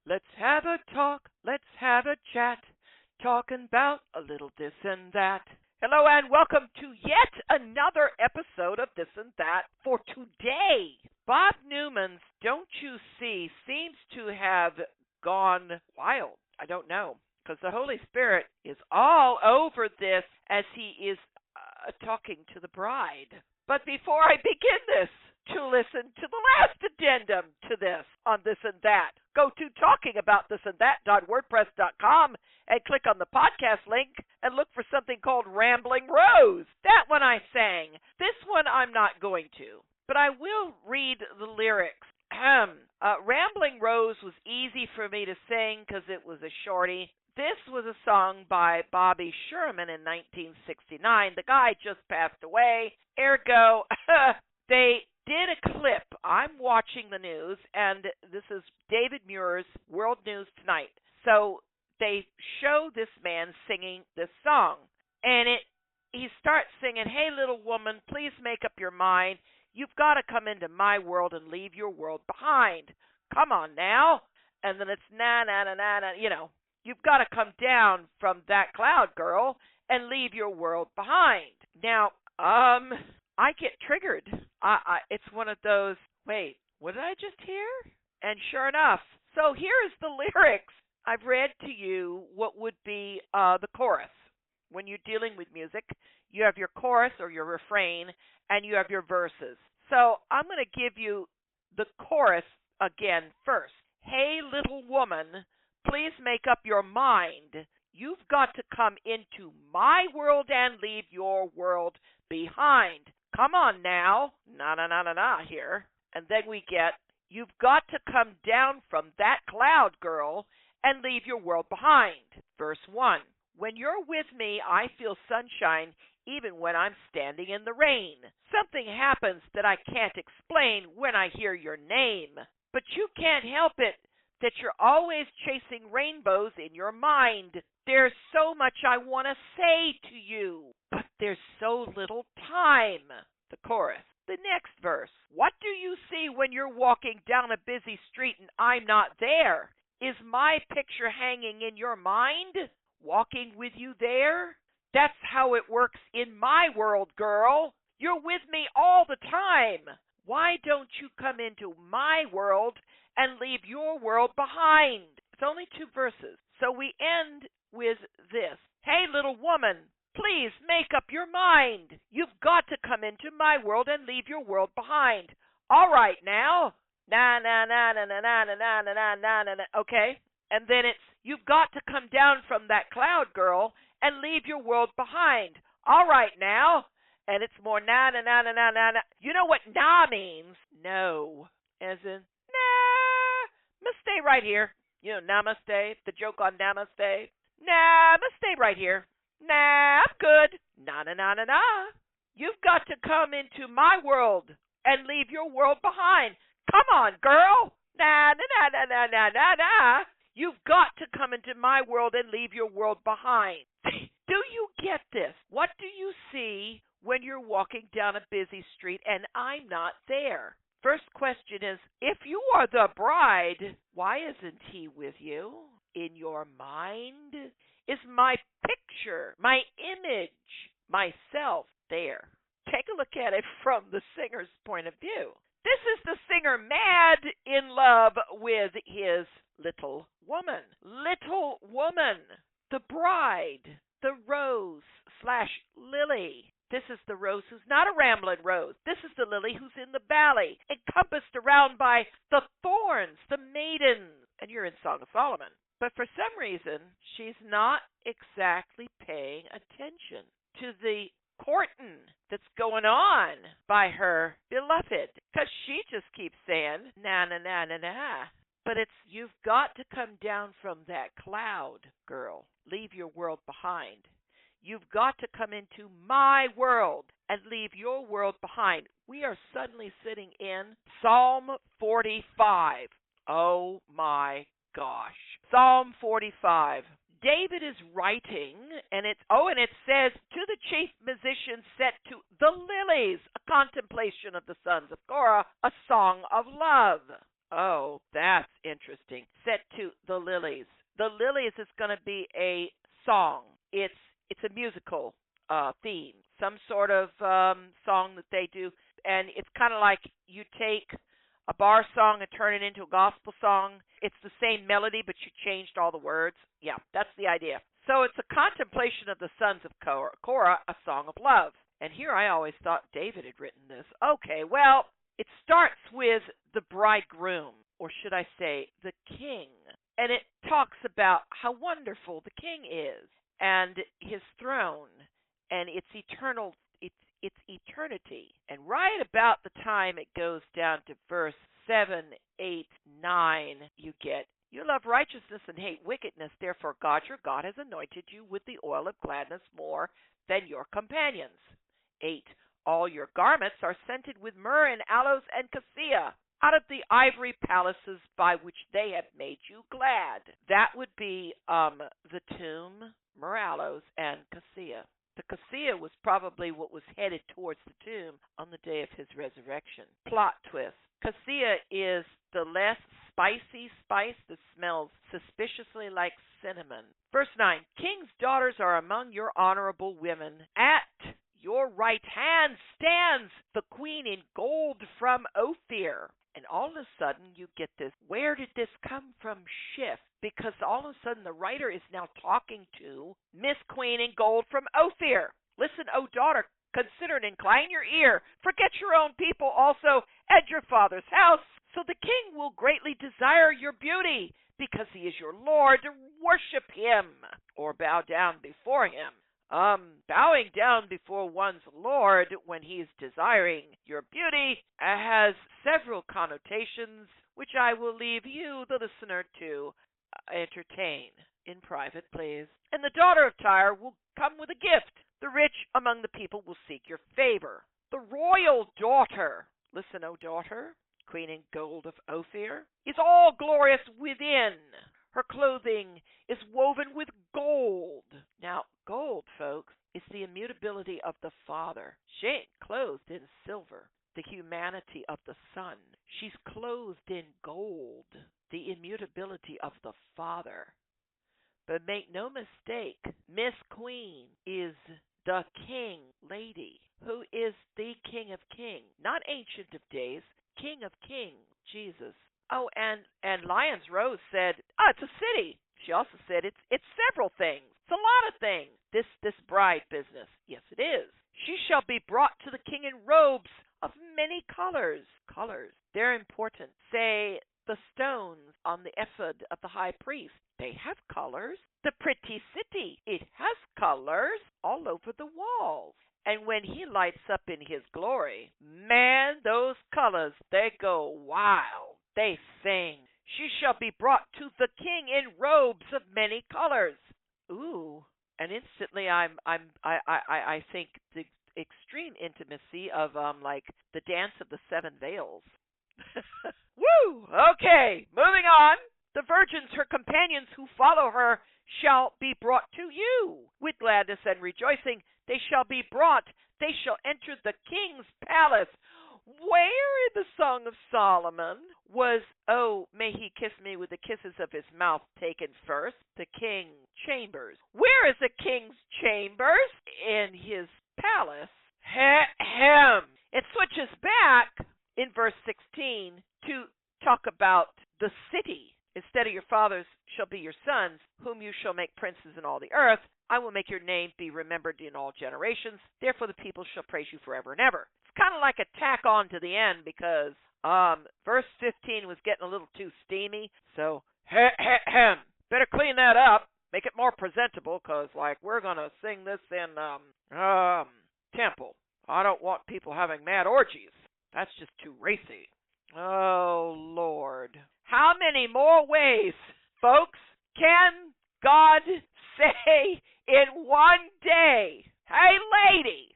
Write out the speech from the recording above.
Let's have a talk, let's have a chat, talking about a little this and that. Hello and welcome to yet another episode of This and That for today. Bob Newman's Don't You See seems to have gone wild. I don't know, because the Holy Spirit is all over this as he is talking to the bride. But before I begin this, to listen to the last addendum to this on This and That, go to talkingaboutthisandthat.wordpress.com and click on the podcast link and look for something called Rambling Rose. That one I sang. This one I'm not going to, but I will read the lyrics. Rambling Rose was easy for me to sing because it was a shorty. This was a song by Bobby Sherman in 1969. The guy just passed away. Ergo, they did a clip. I'm watching the news, and this is David Muir's World News Tonight. So they show this man singing this song, and he starts singing, "Hey, little woman, please make up your mind. You've got to come into my world and leave your world behind. Come on now." And then it's na na na na na. You've got to come down from that cloud, girl, and leave your world behind. Now, I get triggered. It's one of those, wait, what did I just hear? And sure enough, so here's the lyrics. I've read to you what would be the chorus. When you're dealing with music, you have your chorus or your refrain, and you have your verses. So I'm going to give you the chorus again first. Hey, little woman, please make up your mind. You've got to come into my world and leave your world behind. Come on now. Na na na na na here. And then we get, you've got to come down from that cloud, girl, and leave your world behind. Verse 1. When you're with me, I feel sunshine even when I'm standing in the rain. Something happens that I can't explain when I hear your name. But you can't help it that you're always chasing rainbows in your mind. There's so much I want to say to you, but there's so little time. The chorus. The next verse. What do you see when you're walking down a busy street and I'm not there? Is my picture hanging in your mind? Walking with you there? That's how it works in my world, girl. You're with me all the time. Why don't you come into my world and leave your world behind? It's only 2 verses. So we end with this. Hey, little woman, please make up your mind. You've got to come into my world and leave your world behind. All right now. Na na na na na na na na na na na. Okay? And then it's, you've got to come down from that cloud, girl, and leave your world behind. All right now. And it's more na na na na na na na. You know what na means? No. As in, nah, must stay right here. Namaste, the joke on namaste. Nah, must stay right here. Nah, I'm good. Na na na na na. You've got to come into my world and leave your world behind. Come on, girl. Na na na na na na na na. You've got to come into my world and leave your world behind. Do you get this? What do you see when you're walking down a busy street and I'm not there? First question is, if you are the bride, why isn't he with you? In your mind? Is my picture, my image, myself there? Take a look at it from the singer's point of view. This is the singer mad in love with his little woman. Little woman, the bride, the rose/lily. This is the rose who's not a rambling rose. This is the lily who's in the valley, encompassed around by the thorns, the maidens. And you're in Song of Solomon. But for some reason, she's not exactly paying attention to the courting that's going on by her beloved, because she just keeps saying, na, na, na, na, na. But it's, you've got to come down from that cloud, girl. Leave your world behind. You've got to come into my world and leave your world behind. We are suddenly sitting in Psalm 45. Oh my gosh. Psalm 45. David is writing, and it says, to the chief musician set to the lilies, a contemplation of the sons of Korah, a song of love. Oh, that's interesting. Set to The Lilies. The Lilies is going to be a song. It's a musical theme, some sort of song that they do, and it's kind of like you take a bar song and turn it into a gospel song. It's the same melody, but you changed all the words. Yeah, that's the idea. So it's a contemplation of the sons of Korah, a song of love. And here I always thought David had written this. Okay, well, it starts with the bridegroom, or should I say the king. And it talks about how wonderful the king is and his throne and its eternity. And right about the time it goes down to verse 7, 8, 9, you love righteousness and hate wickedness. Therefore God your God has anointed you with the oil of gladness more than your companions. 8. All your garments are scented with myrrh and aloes and cassia, out of the ivory palaces by which they have made you glad. That would be the tomb, myrrh, aloes, and cassia. The cassia was probably what was headed towards the tomb on the day of his resurrection. Plot twist. Cassia is the less spicy spice that smells suspiciously like cinnamon. Verse 9. King's daughters are among your honorable women. At your right hand stands the queen in gold from Ophir. And all of a sudden you get this, where did this come from shift? Because all of a sudden the writer is now talking to Miss Queen in gold from Ophir. Listen, O daughter, consider and incline your ear. Forget your own people also and your father's house. So the king will greatly desire your beauty, because he is your Lord. Worship him or bow down before him. Bowing down before one's Lord when he's desiring your beauty has several connotations, which I will leave you, the listener, to entertain in private, please. And the daughter of Tyre will come with a gift. The rich among the people will seek your favor. The royal daughter, listen, O daughter, queen in gold of Ophir, is all glorious within. Her clothing is woven with gold. Now, gold, folks, is the immutability of the Father. She ain't clothed in silver, the humanity of the Son. She's clothed in gold, the immutability of the Father. But make no mistake, Miss Queen is the King Lady, who is the King of Kings, not Ancient of Days, King of Kings, Jesus. Oh, and Lyons Rose said, it's a city. She also said it's several things. It's a lot of things. This bride business. Yes, it is. She shall be brought to the king in robes of many colors. Colors. They're important. Say the stones on the ephod of the high priest. They have colors. The pretty city. It has colors all over the walls. And when he lights up in his glory, man, those colors, they go wild. They sing. She shall be brought to the king in robes of many colors. Ooh. And instantly I think the extreme intimacy of like the dance of the seven veils. Woo! Okay, moving on. The virgins, her companions who follow her, shall be brought to you. With gladness and rejoicing they shall be brought. They shall enter the king's palace. Where in the Song of Solomon was, oh, may he kiss me with the kisses of his mouth taken first? The king's chambers. Where is the king's chambers? In his palace. Ahem. It switches back in verse 16 to talk about the city. Instead of your fathers shall be your sons, whom you shall make princes in all the earth. I will make your name be remembered in all generations. Therefore the people shall praise you forever and ever. It's kind of like a tack on to the end because verse 15 was getting a little too steamy. So, better clean that up. Make it more presentable because, like, we're going to sing this in temple. I don't want people having mad orgies. That's just too racy. Oh, Lord. How many more ways, folks, can God say in one day? Hey, lady,